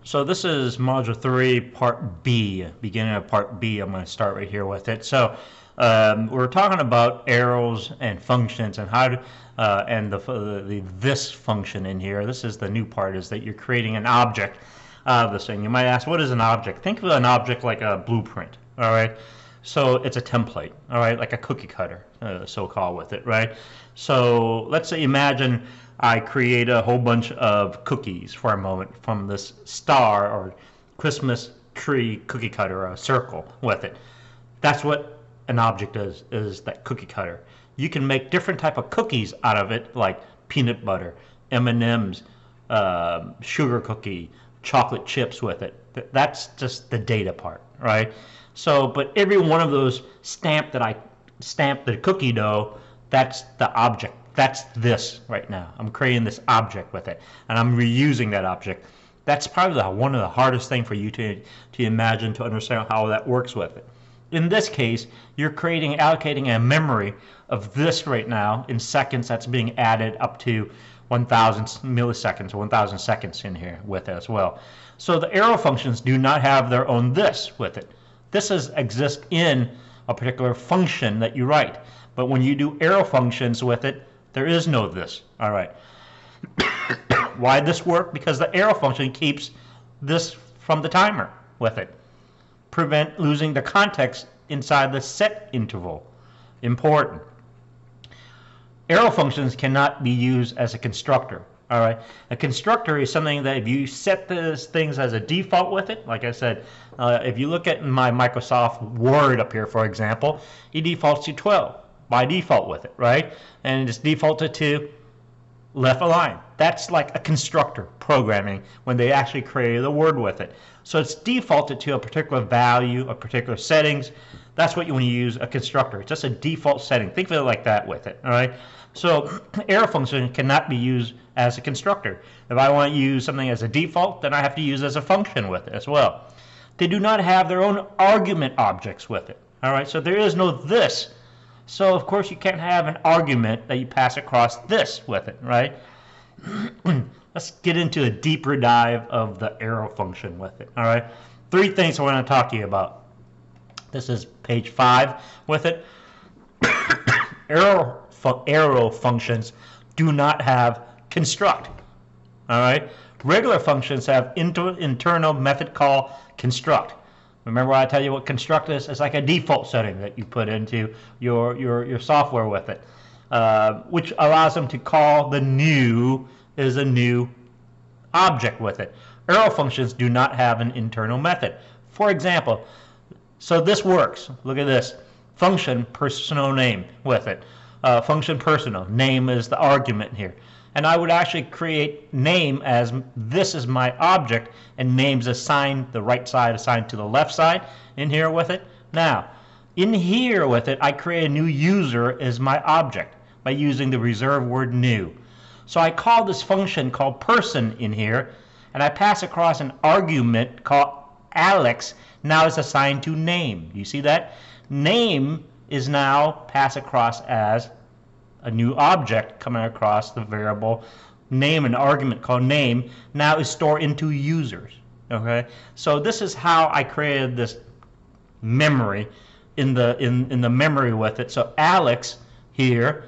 So this is Module 3, Part B, beginning of Part B. I'm going to start right here with it. So we're talking about arrows and functions and how to, and the this function in here. This is the new part, is that you're creating an object out of this thing. You might ask, what is an object? Think of an object like a blueprint, all right? So it's a template, all right, like a cookie cutter, so-called with it, right? So let's say, imagine I create a whole bunch of cookies for a moment from this star or Christmas tree cookie cutter, or a circle with it. That's what an object is that cookie cutter. You can make different type of cookies out of it, like peanut butter, M&Ms, sugar cookie, chocolate chips with it. That's just the data part, right? So, but every one of those stamp that I stamp the cookie dough, that's the object. That's this right now. I'm creating this object with it, and I'm reusing that object. That's probably one of the hardest things for you to imagine, to understand how that works with it. In this case, you're allocating a memory of this right now in seconds. That's being added up to 1,000 milliseconds or 1,000 seconds in here with it as well. So the arrow functions do not have their own this with it. This exists in a particular function that you write. But when you do arrow functions with it, there is no this. All right. Why this work? Because the arrow function keeps this from the timer with it. Prevent losing the context inside the set interval. Important. Arrow functions cannot be used as a constructor. All right. A constructor is something that if you set these things as a default with it, like I said, if you look at my Microsoft Word up here, for example, it defaults to 12 by default with it, right? And it's defaulted to left align. That's like a constructor programming when they actually created the word with it. So it's defaulted to a particular value, a particular settings. That's what you want to use a constructor. It's just a default setting. Think of it like that with it, all right? So arrow function cannot be used as a constructor. If I want to use something as a default, then I have to use as a function with it as well. They do not have their own argument objects with it, all right? So there is no this. So of course you can't have an argument that you pass across this with it, right? Let's get into a deeper dive of the arrow function with it, all right? 3 things I want to talk to you about. This is page 5 with it. Arrow functions do not have construct, all right? Regular functions have internal method called construct. Remember I tell you what construct is? It's like a default setting that you put into your software with it, which allows them to call the new is a new object with it. Arrow functions do not have an internal method. For example, so this works. Look at this. Function personal name with it. Function personal. Name is the argument here. And I would actually create name as this is my object, and names assigned, the right side assigned to the left side in here with it. Now, in here with it, I create a new user as my object by using the reserved word new. So I call this function called person in here, and I pass across an argument called Alex. Now it's assigned to name. You see that? Name is now passed across as a new object coming across the variable name. An argument called name now is stored into users. Okay, so this is how I created this memory in the memory with it. So Alex here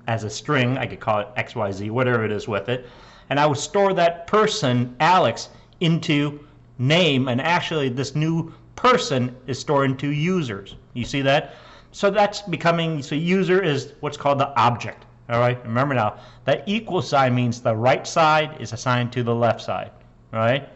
as a string, I could call it XYZ, whatever it is with it, and I would store that person Alex into name, and actually this new person is stored into users. You see that? So that's becoming, so user is what's called the object. All right, remember now, that equal sign means the right side is assigned to the left side. All right.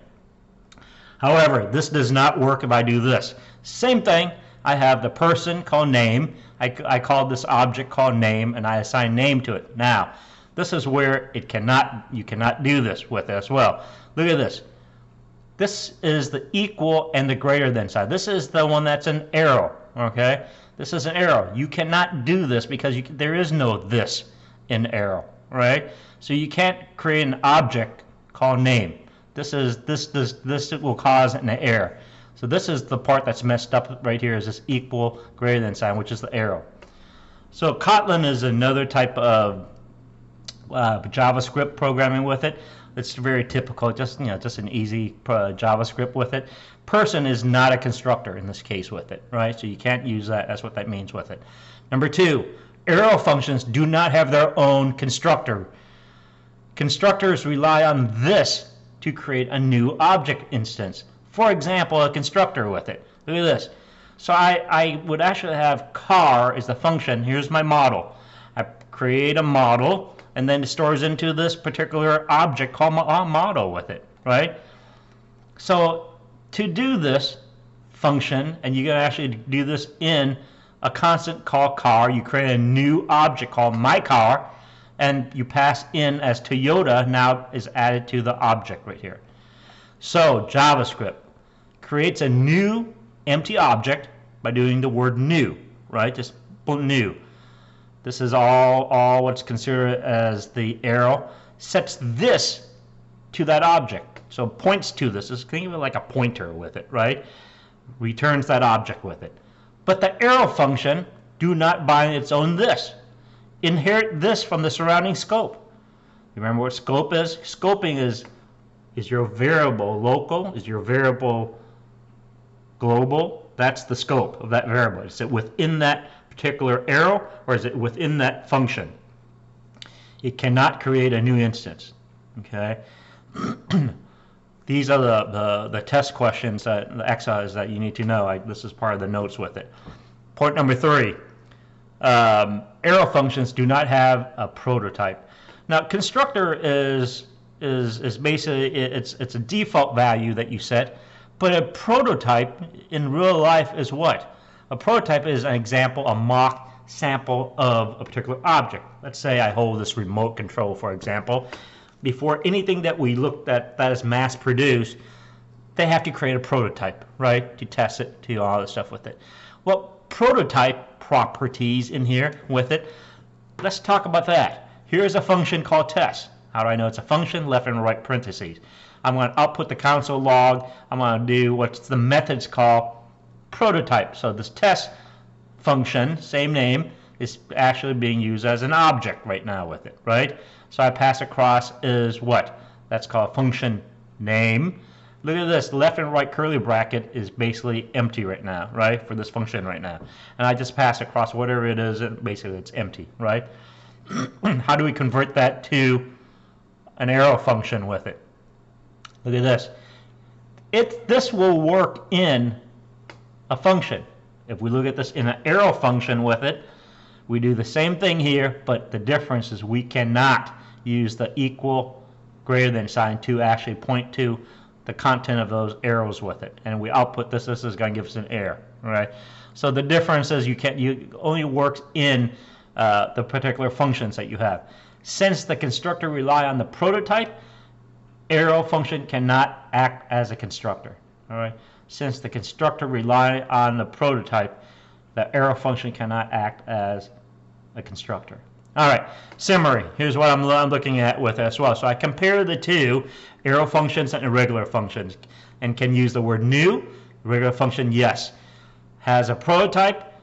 However, this does not work if I do this. Same thing, I have the person called name. I call this object called name, and I assign name to it. Now, this is where you cannot do this with it as well. Look at this. This is the equal and the greater than sign. This is the one that's an arrow, okay? This is an arrow. You cannot do this because there is no this in arrow, right? So you can't create an object called name. This will cause an error. So this is the part that's messed up right here, is this equal greater than sign, which is the arrow. So Kotlin is another type of JavaScript programming with it. It's very typical, just just an easy JavaScript with it. Person is not a constructor in this case with it, right? So you can't use that. That's what that means with it. Number two, arrow functions do not have their own constructor. Constructors rely on this to create a new object instance. For example, a constructor with it. Look at this. So I would actually have car as the function. Here's my model. I create a model, and then it stores into this particular object called model with it, right? So to do this function, and you can actually do this in a constant called car, you create a new object called my car, and you pass in as Toyota now is added to the object right here. So JavaScript creates a new empty object by doing the word new, right? Just new. This is all what's considered as the arrow. Sets this to that object. So points to this. Just think of it like a pointer with it, right? Returns that object with it. But the arrow function do not bind its own this. Inherit this from the surrounding scope. Remember what scope is? Scoping is your variable local? Is your variable global? That's the scope of that variable. Is it within that particular arrow, or is it within that function? It cannot create a new instance. Okay. These are the test questions, the exercises that you need to know. This is part of the notes with it. Point number 3. Arrow functions do not have a prototype. Now, constructor is basically it's a default value that you set, but a prototype in real life is what? A prototype is an example, a mock sample of a particular object. Let's say I hold this remote control, for example. Before anything that we looked at that is mass produced, they have to create a prototype, right? To test it, to all the stuff with it. Well, prototype properties in here with it. Let's talk about that. Here's a function called test. How do I know it's a function? Left and right parentheses. I'm going to output the console log. I'm going to do what's the methods called prototype. So this test function, same name, is actually being used as an object right now with it, right? So I pass across is what? That's called function name. Look at this, left and right curly bracket is basically empty right now, right? For this function right now. And I just pass across whatever it is, and basically it's empty, right? How do we convert that to an arrow function with it? Look at this. This will work in a function. If we look at this in an arrow function with it, we do the same thing here, but the difference is we cannot use the equal greater than sign to actually point to the content of those arrows with it. And we output this is going to give us an error, right? So the difference is you only works in the particular functions that you have. Since the constructor rely on the prototype, arrow function cannot act as a constructor, all right? Since the constructor rely on the prototype, the arrow function cannot act as a constructor. All right, summary. Here's what I'm looking at with as well. So I compare the two, arrow functions and irregular functions, and can use the word new. Regular function, yes. Has a prototype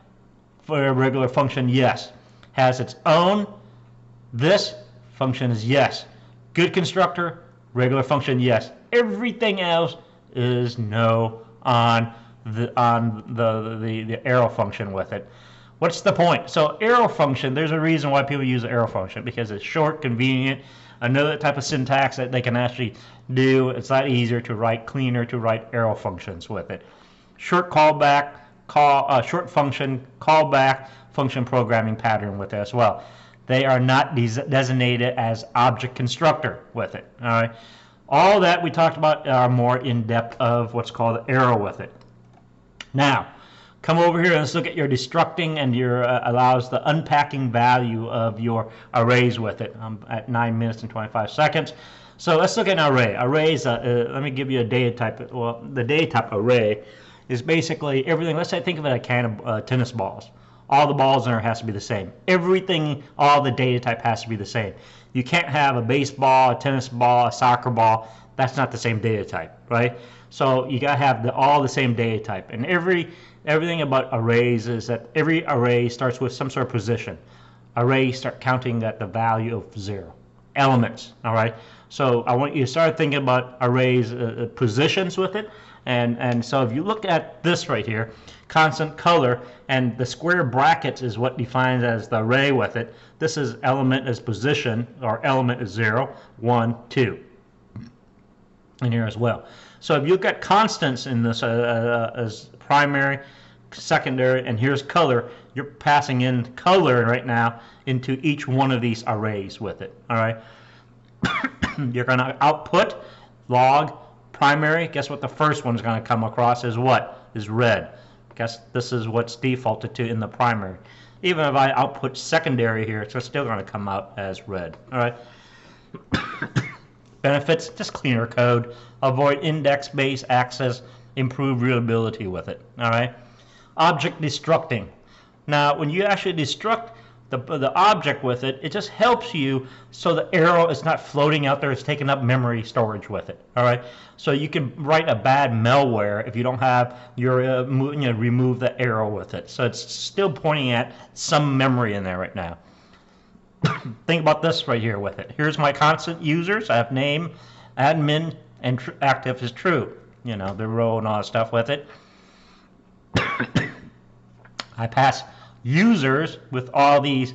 for a regular function, yes. Has its own, this function is yes. Good constructor, regular function, yes. Everything else is no on the arrow function with it. What's the point? So arrow function, there's a reason why people use the arrow function, because it's short, convenient, another type of syntax that they can actually do. It's a lot easier to write, cleaner to write arrow functions with it. Short callback, short function, callback, function programming pattern with it as well. They are not designated as object constructor with it. All right. All that we talked about are more in depth of what's called arrow with it. Now, come over here and let's look at your destructing and your allows the unpacking value of your arrays with it. I'm at 9 minutes and 25 seconds. So let's look at an array. Arrays, let me give you a data type. Well, the data type array is basically everything. Let's say think of it like a can of tennis balls. All the balls in there has to be the same. Everything, all the data type has to be the same. You can't have a baseball, a tennis ball, a soccer ball. That's not the same data type, right? So you gotta have all the same data type. And everything about arrays is that every array starts with some sort of position. Arrays start counting at the value of 0. elements, all right? So I want you to start thinking about arrays, positions with it. And so if you look at this right here, constant color, and the square brackets is what defines as the array with it. This is element is position, or element is 0, 1, 2. In here as well. So if you've got constants in this as primary, secondary, and here's color, you're passing in color right now into each one of these arrays with it. All right. You're going to output log primary. Guess what the first one is going to come across is what? Is red. Guess this is what's defaulted to in the primary. Even if I output secondary here, it's still going to come out as red. All right. Benefits, just cleaner code. Avoid index-based access. Improve readability with it. All right. Object destructing. Now, when you actually destruct the object with it, it just helps you so the arrow is not floating out there. It's taking up memory storage with it. All right. So you can write a bad malware if you don't have your remove the arrow with it. So it's still pointing at some memory in there right now. Think about this right here with it. Here's my constant users. I have name, admin, and active is true. You know, the row and all that stuff with it. I pass users with all these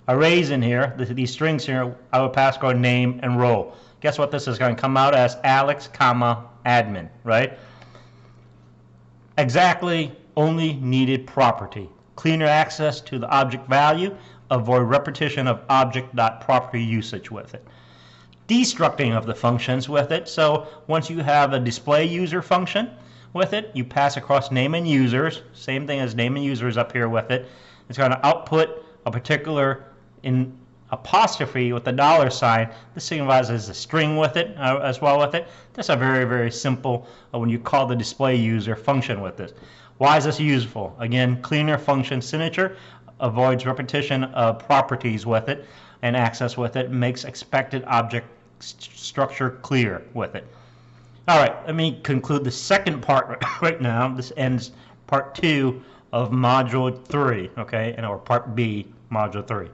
arrays in here, these strings here. I would pass code name and role. Guess what this is going to come out as? Alex, comma, admin, right? Exactly, only needed property. Cleaner access to the object value. Avoid repetition of object.property usage with it. Destructing of the functions with it. So once you have a display user function with it, you pass across name and users. Same thing as name and users up here with it. It's going to output a particular in apostrophe with the $sign. This signifies a string with it as well with it. That's a very, very simple when you call the display user function with this. Why is this useful? Again, cleaner function signature. Avoids repetition of properties with it, and access with it, makes expected object structure clear with it. All right, let me conclude the second part right now. This ends part 2 of module 3, okay, or part B, module 3.